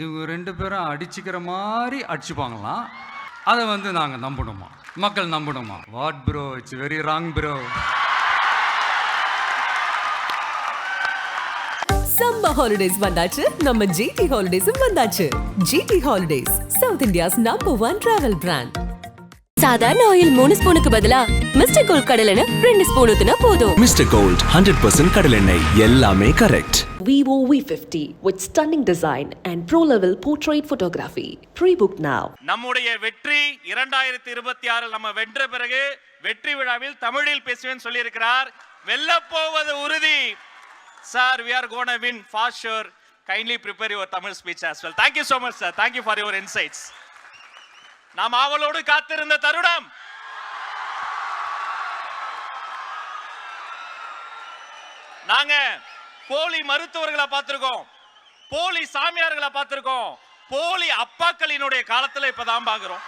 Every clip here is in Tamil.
இவங்க 2 பேரும் அடிச்சுக்கிற மாதிரி அடிச்சுப்பாங்களாம். அதை வந்து நாங்கள் நம்பணுமா, மக்கள் நம்பணுமா? What bro, it's very wrong bro. Summer holidays வந்தாச்சு, நம்ம ஜிடி ஹாலிடேஸும் வந்தாச்சு. GT holidays, south India's number 1 travel brand. சாதாரண ஆயில் 3 ஸ்பூனுக்கு பதிலா மிஸ்டர் கோல்ட் கடலெண்ணெய் 2 ஸ்பூன் ஊத்துனா போதும். மிஸ்டர் கோல்ட் 100% கடலெண்ணெய், எல்லாமே correct. Vivo V50 with stunning design and pro-level portrait photography. Pre-book now. நம்முடைய வெற்றி 2026 நம்ம வென்ற பிறகு வெற்றி விழாவில் தமிழில் பேசுவேன் சொல்லி இருக்கிறார். வெல்ல போவது உறுதி. Sir, we are going to win for sure. Kindly prepare your Tamil speech as well. Thank you so much, sir. Thank you for your insights. நாம் ஆவலோடு காத்திருந்த தருணம். நாங்க போலி மருத்துவர்களை பார்த்திருக்கோம், போலி சாமியார்களை பார்த்திருக்கோம், போலி அப்பாக்களினுடைய காலத்துல இப்பதான் பாக்குறோம்.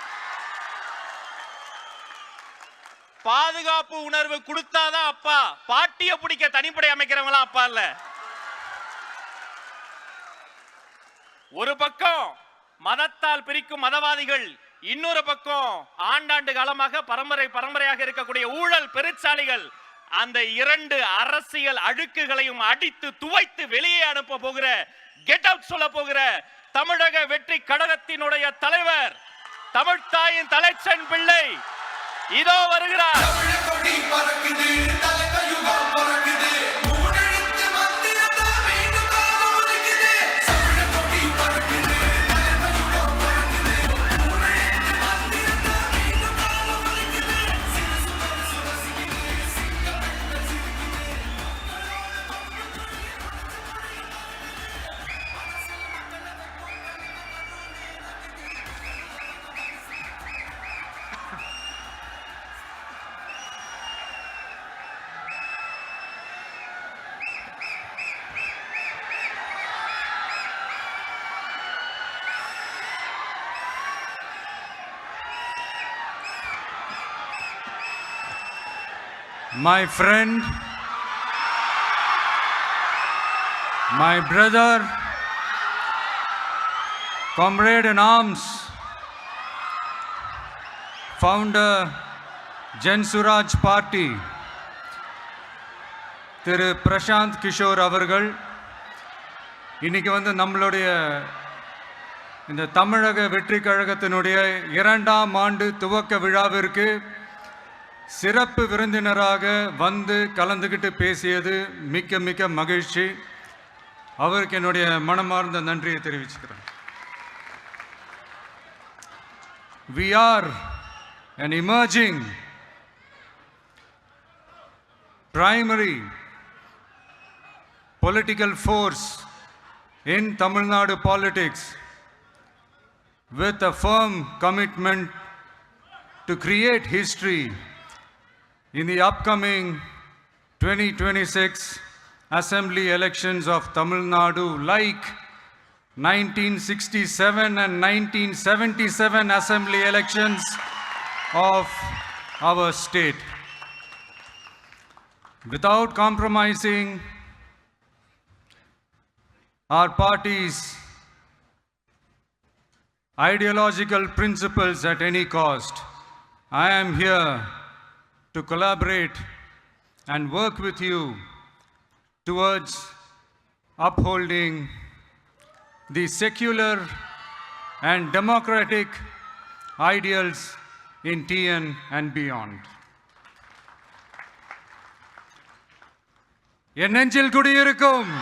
பாதுகாப்பு உணர்வு கொடுத்தாதான் அப்பா, பாட்டிய பிடிக்க தனிப்படை அமைக்கிறவங்களாம் அப்பா இல்ல. ஒரு பக்கம் மதத்தால் பிரிக்கும் மதவாதிகள், இன்னொரு பக்கம் ஆண்டாண்டு காலமாக பரம்பரையாக இருக்கக்கூடிய ஊழல் பெருச்சாளிகள். அந்த 2 அரசியல் அழுக்குகளையும் அடித்து துவைத்து வெளியே அனுப்ப போகிற, கெட் அவுட் சொல்ல போகிற தமிழக வெற்றி கழகத்தினுடைய தலைவர், தமிழ்த்தாயின் தலைச்சன் பிள்ளை இதோ வருகிறார். My friend, my brother, comrade in arms, founder, Jan Suraj Party, திரு பிரசாந்த் கிஷோர் அவர்கள் இன்னைக்கு வந்து நம்மளுடைய இந்த தமிழக வெற்றி கழகத்தினுடைய 2ஆம் ஆண்டு துவக்க விழாவிற்கு சிறப்பு விருந்தினராக வந்து கலந்துக்கிட்டு பேசியது மிக்க மிக்க மகிழ்ச்சி. அவருக்கு என்னுடைய மனமார்ந்த நன்றியை தெரிவிச்சுக்கிறேன். We are an emerging primary political force in Tamil Nadu politics with a firm commitment to create history in the upcoming 2026 assembly elections of Tamil Nadu, like 1967 and 1977 assembly elections of our state. Without compromising our party's ideological principles at any cost, I am here to collaborate and work with you towards upholding the secular and democratic ideals in TN and beyond. என் நெஞ்சில் குடியிருக்கும்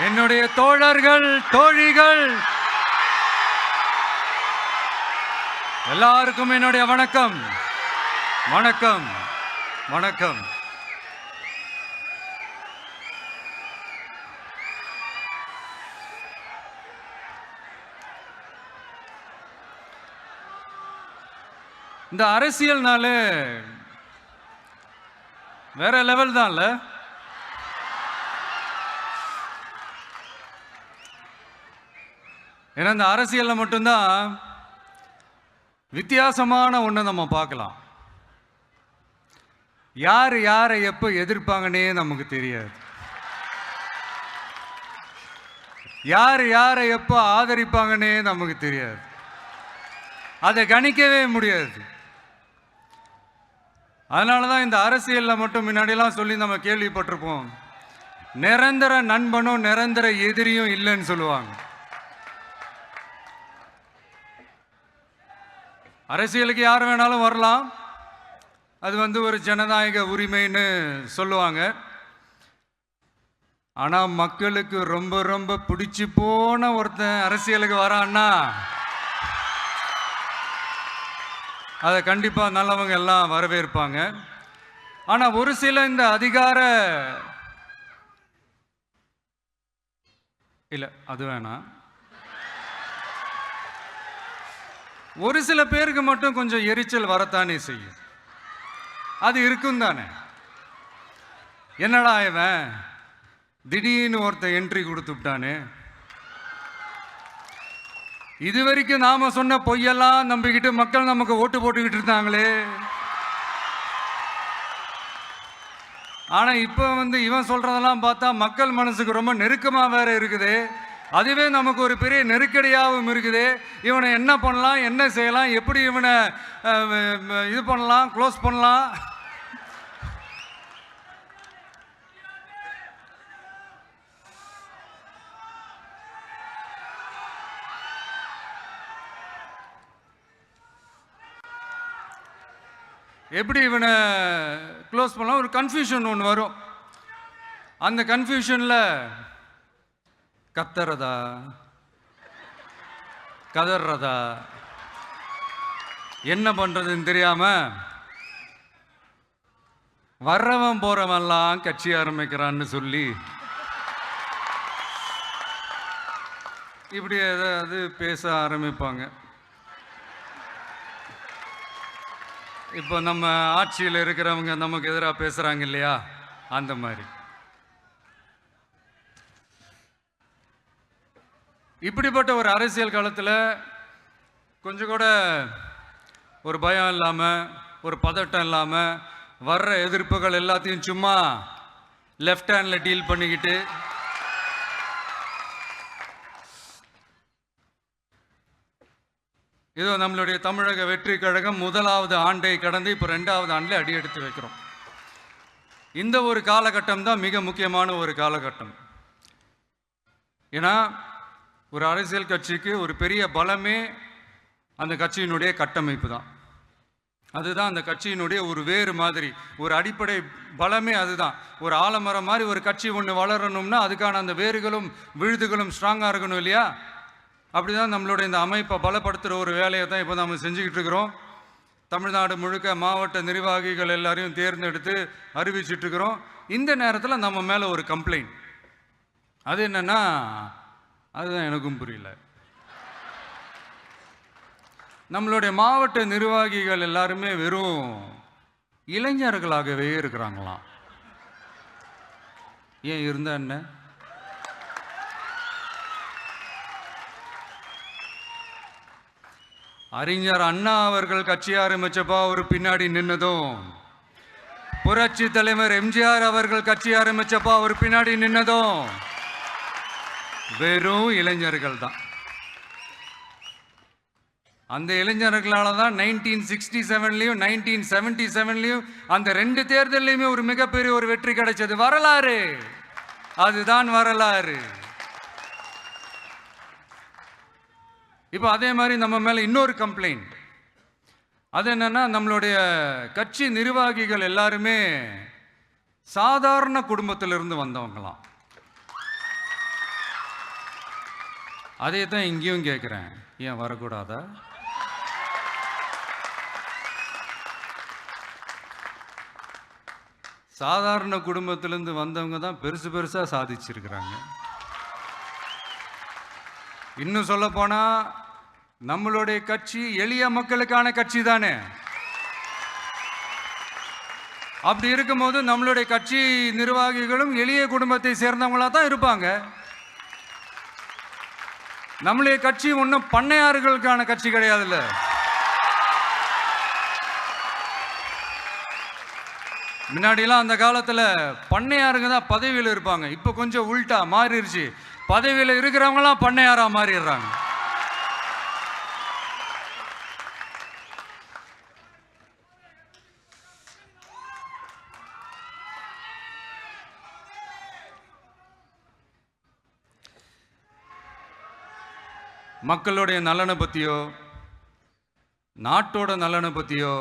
என்னுடைய தோழர்கள், தோழிகள் எல்லாருக்கும் என்னுடைய வணக்கம், வணக்கம், வணக்கம். இந்த அரசியல்னாலே வேற லெவல் தான்ல. ஏன்னா இந்த அரசியலில் மட்டும்தான் வித்தியாசமான ஒன்றை நம்ம பார்க்கலாம். யார் யாரை எப்போ எதிர்ப்பாங்கன்னே நமக்கு தெரியாது. யார் யாரை எப்போ ஆதரிப்பாங்கன்னே நமக்கு தெரியாது. அதை கணிக்கவே முடியாது. அதனால தான் இந்த அரசியலில் மட்டும் முன்னாடிலாம் சொல்லி நம்ம கேள்விப்பட்டிருப்போம், நிரந்தர நண்பனும் நிரந்தர எதிரியும் இல்லைன்னு சொல்லுவாங்க. அரசியலுக்கு யார் வேணாலும் வரலாம், அது ஒரு ஜனநாயக உரிமைன்னு சொல்லுவாங்க. ஆனால் மக்களுக்கு ரொம்ப ரொம்ப பிடிச்சி போன ஒருத்தன் அரசியலுக்கு வரான்னா அதை கண்டிப்பாக நல்லவங்க எல்லாம் வரவேற்பாங்க. ஆனால் ஒரு சில இந்த அதிகார இல்லை அது வேணாம், ஒரு சில பேருக்கு மட்டும் கொஞ்சம் எரிச்சல் வரத்தானே செய்யும். அது இருக்கும் தானே. என்னடா இவன் திடீர்னு ஒருத்தன் என்ட்ரி கொடுத்துட்டானே, இது வரைக்கும் நாம சொன்ன பொய்யெல்லாம் நம்பிக்கிட்டு மக்கள் நமக்கு ஓட்டு போட்டுக்கிட்டு இருந்தாங்களே, ஆனா இப்ப இவன் சொல்றதெல்லாம் பார்த்தா மக்கள் மனசுக்கு ரொம்ப நெருக்கமா வேற இருக்குது. அதுவே நமக்கு ஒரு பெரிய நெருக்கடியாகவும் இருக்குது. இவனை என்ன பண்ணலாம், என்ன செய்யலாம், எப்படி இவனை இது பண்ணலாம், க்ளோஸ் பண்ணலாம். எப்படி இவனை க்ளோஸ் பண்ணலாம், ஒரு கன்ஃபியூஷன் ஒன்று வரும். அந்த கன்ஃபியூஷனில் கத்துறதா கதறதா என்ன பண்ணுறதுன்னு தெரியாமல் வர்றவன் போகிறவன்லாம் கட்சி ஆரம்பிக்கிறான்னு சொல்லி இப்படி ஏதாவது பேச ஆரம்பிப்பாங்க. இப்போ நம்ம ஆட்சியில் இருக்கிறவங்க நமக்கு எதிராக பேசுகிறாங்க இல்லையா, அந்த மாதிரி. இப்படிப்பட்ட ஒரு அரசியல் காலத்தில் கொஞ்சம் கூட ஒரு பயம் இல்லாமல், ஒரு பதட்டம் இல்லாமல், வர்ற எதிர்ப்புகள் எல்லாத்தையும் சும்மா லெஃப்ட் ஹேண்டில் டீல் பண்ணிக்கிட்டு இதோ நம்மளுடைய தமிழக வெற்றி கழகம் முதலாவது ஆண்டை கடந்து இப்போ 2வது ஆண்டில் அடி எடுத்து வைக்கிறோம். இந்த ஒரு காலகட்டம் தான் மிக முக்கியமான ஒரு காலகட்டம். ஏன்னா ஒரு அரசியல் கட்சிக்கு ஒரு பெரிய பலமே அந்த கட்சியினுடைய கட்டமைப்பு தான். அதுதான் அந்த கட்சியினுடைய ஒரு வேறு மாதிரி, ஒரு அடிப்படை பலமே அதுதான். ஒரு ஆலமரம் மாதிரி ஒரு கட்சி ஒன்று வளரணும்னா அதுக்கான அந்த வேர்களும் விழுதுகளும் ஸ்ட்ராங்காக இருக்கணும் இல்லையா. அப்படிதான் நம்மளுடைய இந்த அமைப்பை பலப்படுத்துகிற ஒரு வேலையை தான் இப்போ நம்ம செஞ்சுக்கிட்டு இருக்கிறோம். தமிழ்நாடு முழுக்க மாவட்ட நிர்வாகிகள் எல்லாரையும் தேர்ந்தெடுத்து அறிவிச்சிட்டு இருக்கிறோம். இந்த நேரத்தில் நம்ம மேலே ஒரு கம்ப்ளைண்ட், அது என்னன்னா, அதுதான் எனக்கும் புரியல. நம்மளுடைய மாவட்ட நிர்வாகிகள் எல்லாருமே வெறும் இளைஞர்களாகவே இருக்கிறாங்களாம். ஏன் இருந்தா என்ன? அறிஞர் அண்ணா அவர்கள் கட்சி ஆரம்பிச்சப்பா ஒரு பின்னாடி நின்னதும், புரட்சி தலைவர் எம்ஜிஆர் அவர்கள் கட்சி ஆரம்பிச்சப்பா ஒரு பின்னாடி நின்னதும் வெறும் இளைஞர்கள் தான். அந்த இளைஞர்களால தான் 1967லையும் 1977லையும் அந்த 2 தேர்தலையுமே ஒரு மிகப்பெரிய ஒரு வெற்றி கிடைச்சது. வரலாறு, அதுதான் வரலாறு. இப்போ அதே மாதிரி நம்ம மேலே இன்னொரு கம்ப்ளைண்ட், அது என்னன்னா, நம்மளுடைய கட்சி நிர்வாகிகள் எல்லாருமே சாதாரண குடும்பத்திலிருந்து வந்தவங்களாம். அதே தான் இங்கேயும் கேட்குறேன், ஏன் வரக்கூடாதா? சாதாரண குடும்பத்திலிருந்து வந்தவங்க தான் பெருசு பெருசாக சாதிச்சிருக்கிறாங்க. இன்னும் சொல்ல போனா நம்மளுடைய கட்சி எளிய மக்களுக்கான கட்சி தானே. அப்படி இருக்கும்போது நம்மளுடைய கட்சி நிர்வாகிகளும் எளிய குடும்பத்தை சேர்ந்தவங்களா தான் இருப்பாங்க. நம்மளுடைய கட்சி ஒன்றும் பண்ணையார்களுக்கான கட்சி கிடையாதுல்ல. முன்னாடிலாம் அந்த காலத்தில் பண்ணையாருங்க தான் பதவியில் இருப்பாங்க. இப்போ கொஞ்சம் உள்டா மாறிடுச்சு. பதவியில் இருக்கிறவங்களாம் பண்ணையாரா மாறிடுறாங்க. மக்களுடைய நலனை பற்றியோ, நாட்டோட நலனை பற்றியோ,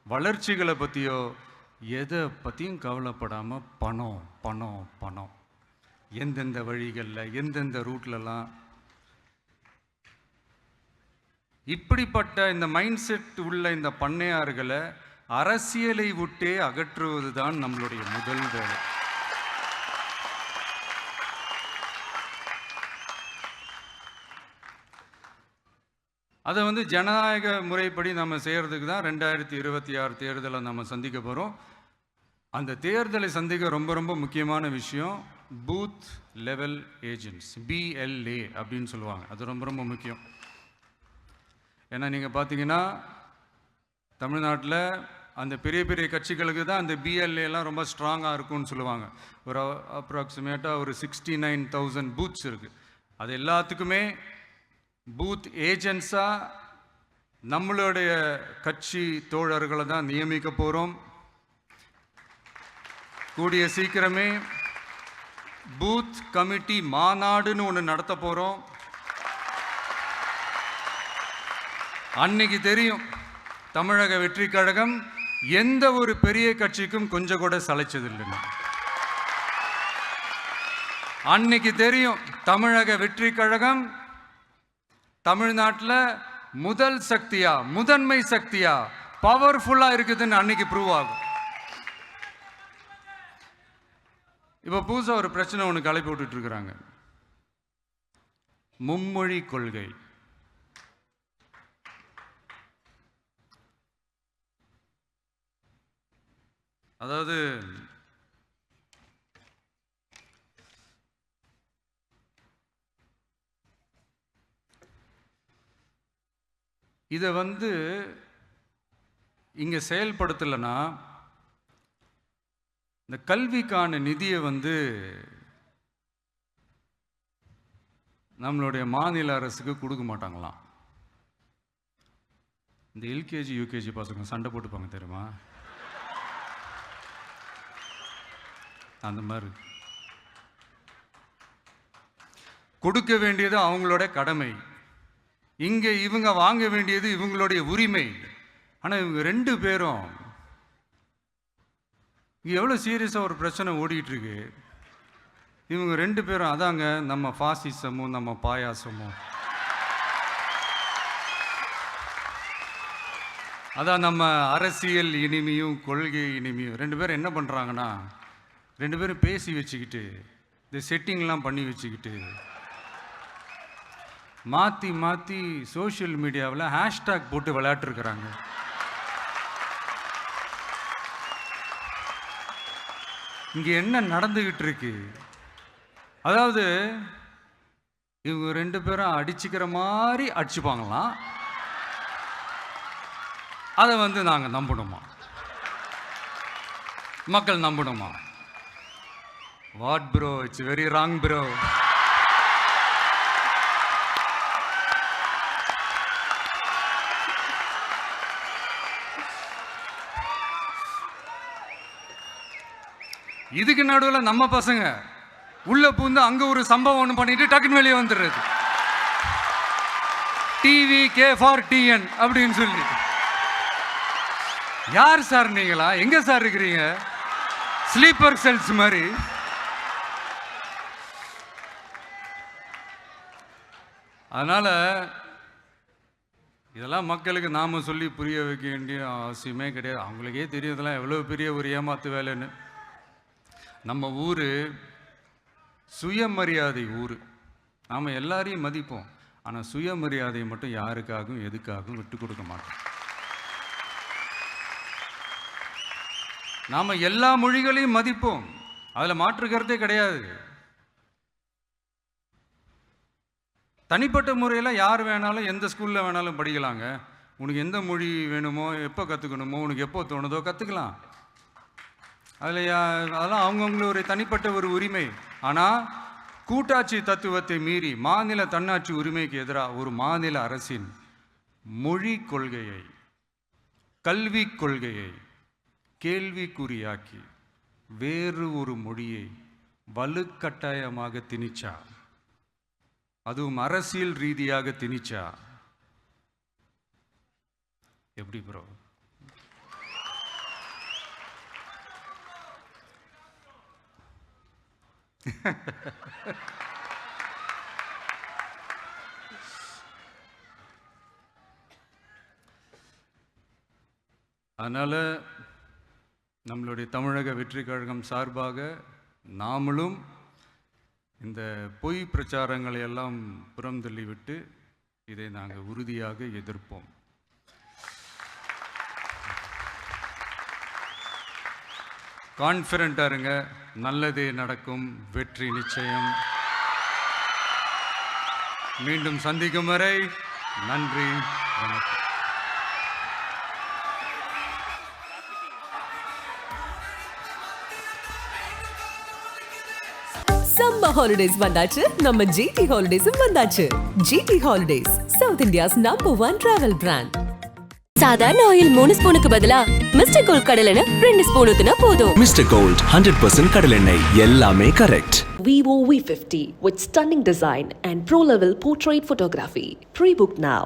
வளர்ச்சிகளை பற்றியோ எதை பற்றியும் கவலைப்படாமல் பணம் பணம் பணம், எந்தெந்த வழிகளில் எந்தெந்த ரூட்லலாம். இப்படிப்பட்ட இந்த மைண்ட் செட் உள்ள இந்த பண்ணையார்களை அரசியலை விட்டே அகற்றுவது தான் நம்மளுடைய முதல் வேலை. அதை ஜனநாயக முறைப்படி நம்ம செய்கிறதுக்கு தான் 2026 தேர்தலை நம்ம சந்திக்க போகிறோம். அந்த தேர்தலை சந்திக்க ரொம்ப ரொம்ப முக்கியமான விஷயம் பூத் லெவல் ஏஜென்ட்ஸ், BLA அப்படின்னு சொல்லுவாங்க. அது ரொம்ப ரொம்ப முக்கியம். ஏன்னா நீங்கள் பார்த்தீங்கன்னா தமிழ்நாட்டில் அந்த பெரிய பெரிய கட்சிகளுக்கு தான் அந்த BLAலாம் ரொம்ப ஸ்ட்ராங்காக இருக்கும்னு சொல்லுவாங்க. ஒரு அப்ராக்சிமேட்டாக ஒரு 69,000 பூத்ஸ் இருக்குது. அது எல்லாத்துக்குமே பூத் ஏஜென்ட்ஸாக நம்மளுடைய கட்சி தோழர்களை தான் நியமிக்க போகிறோம். கூடிய சீக்கிரமே பூத் கமிட்டி மாநாடுன்னு ஒன்று நடத்த போகிறோம். அன்னைக்கு தெரியும் தமிழக வெற்றி கழகம் எந்த ஒரு பெரிய கட்சிக்கும் கொஞ்சம் கூட சளைச்சதில்லைன்னு. அன்னைக்கு தெரியும் தமிழக வெற்றி கழகம் தமிழ்நாட்டில் முதல் சக்தியா, முதன்மை சக்தியா, பவர்ஃபுல்லா இருக்குதுன்னு அன்னைக்கு ப்ரூவ் ஆகும். இப்போ புதுசாக ஒரு பிரச்சனை ஒன்று கிளப்பி விட்டுட்டு இருக்கிறாங்க, மும்மொழி கொள்கை. அதாவது இதை இங்கே செயல்படுத்தலைன்னா இந்த கல்விக்கான நிதியை நம்மளுடைய மாநில அரசுக்கு கொடுக்க மாட்டாங்களாம். இந்த LKG UKG பசங்க சண்டை போட்டுப்பாங்க தெரியுமா, அந்த மாதிரி கொடுக்க வேண்டியது அவங்களோட கடமை. இங்கே இவங்க வாங்க வேண்டியது இவங்களுடைய உரிமை. ஆனால் இவங்க ரெண்டு பேரும் இங்கே எவ்வளோ சீரியஸாக ஒரு பிரச்சனை ஓடிட்டு இருக்கு. இவங்க ரெண்டு பேரும் அதாங்க நம்ம பாசிசமும் நம்ம பாயாசமும், அதான் நம்ம அரசியல் இனிமையும் கொள்கை இனிமையும். ரெண்டு பேரும் என்ன பண்ணுறாங்கன்னா, ரெண்டு பேரும் பேசி வச்சுக்கிட்டு இந்த செட்டிங்லாம் பண்ணி வச்சுக்கிட்டு மாற்றி மாற்றி சோஷியல் மீடியாவில் ஹேஷ்டாக் போட்டு விளையாட்டுருக்குறாங்க. இங்கே என்ன நடந்துக்கிட்டு இருக்கு, அதாவது இவங்க ரெண்டு பேரும் அடிச்சுக்கிற மாதிரி அடிச்சுப்பாங்களாம். அதை நாங்கள் நம்பணுமா, மக்கள் நம்பணுமா? What bro, it's very wrong bro. இதுக்கு நடுவில் நம்ம பசங்க உள்ள பூந்து அங்க ஒரு சம்பவம் ஒன்று பண்ணிட்டு டக்குன்னு வெளியே வந்துடுறது. TVK for TN அப்படின்னு சொல்லி. யார் சார் நீங்களா, எங்க சார் இருக்கிறீங்க? ஸ்லீப்பர் செல்ஸ் மாதிரி. அதனால இதெல்லாம் மக்களுக்கு நாம சொல்லி புரிய வைக்க வேண்டிய அவசியமே கிடையாது. அவங்களுக்கே தெரியுதெல்லாம் எவ்வளவு பெரிய ஒரு ஏமாத்து வேலைன்னு. நம்ம ஊர் சுயமரியாதை ஊர். நாம் எல்லாரையும் மதிப்போம், ஆனால் சுயமரியாதையை மட்டும் யாருக்காகவும் எதுக்காகவும் விட்டு கொடுக்க மாட்டோம். நாம் எல்லா மொழிகளையும் மதிப்போம், அதில் மாற்று கருத்தே கிடையாது. தனிப்பட்ட முறையில் யார் வேணாலும் எந்த ஸ்கூலில் வேணாலும் படிக்கலாங்க. உனக்கு எந்த மொழி வேணுமோ, எப்போ கற்றுக்கணுமோ, உனக்கு எப்போ தோணுதோ கற்றுக்கலாம். அதெல்லாம் அவங்கவுங்கள தனிப்பட்ட ஒரு உரிமை. ஆனால் கூட்டாட்சி தத்துவத்தை மீறி மாநில தன்னாட்சி உரிமைக்கு எதிராக ஒரு மாநில அரசின் மொழி கொள்கையை, கல்விக் கொள்கையை கேள்விக்குறியாக்கி வேறு ஒரு மொழியை வலுக்கட்டாயமாக திணிச்சா, அதுவும் அரசியல் ரீதியாக திணிச்சா எப்படி ப்ரோ? அதனால் நம்மளுடைய தமிழக வெற்றி கழகம் சார்பாக நாமளும் இந்த பொய் பிரச்சாரங்களை எல்லாம் புறம் தள்ளிவிட்டு இதை நாங்கள் உறுதியாக எதிர்ப்போம். கான்ஃபிடென்ட்டாக இருங்க, நல்லதே நடக்கும், வெற்றி நிச்சயம். மீண்டும் சந்திக்கும் வரை நன்றி, வணக்கம். சம்மர் ஹாலிடேஸ் வந்தாச்சு, நம்ம ஜிடி ஹாலிடேஸும் வந்தாச்சு. GT holidays, south India's number 1 travel brand. சாதாரண ஆயில் 3 ஸ்பூனுக்கு பதிலா மிஸ்டர் கோல்ட் கடலெண்ண 2 ஸ்பூன் ஊத்துனா போதும். மிஸ்டர் கோல்ட் 100% கடலெண்ணெய், எல்லாமே correct. Vivo V50 with stunning design and pro-level portrait photography. Pre-book now.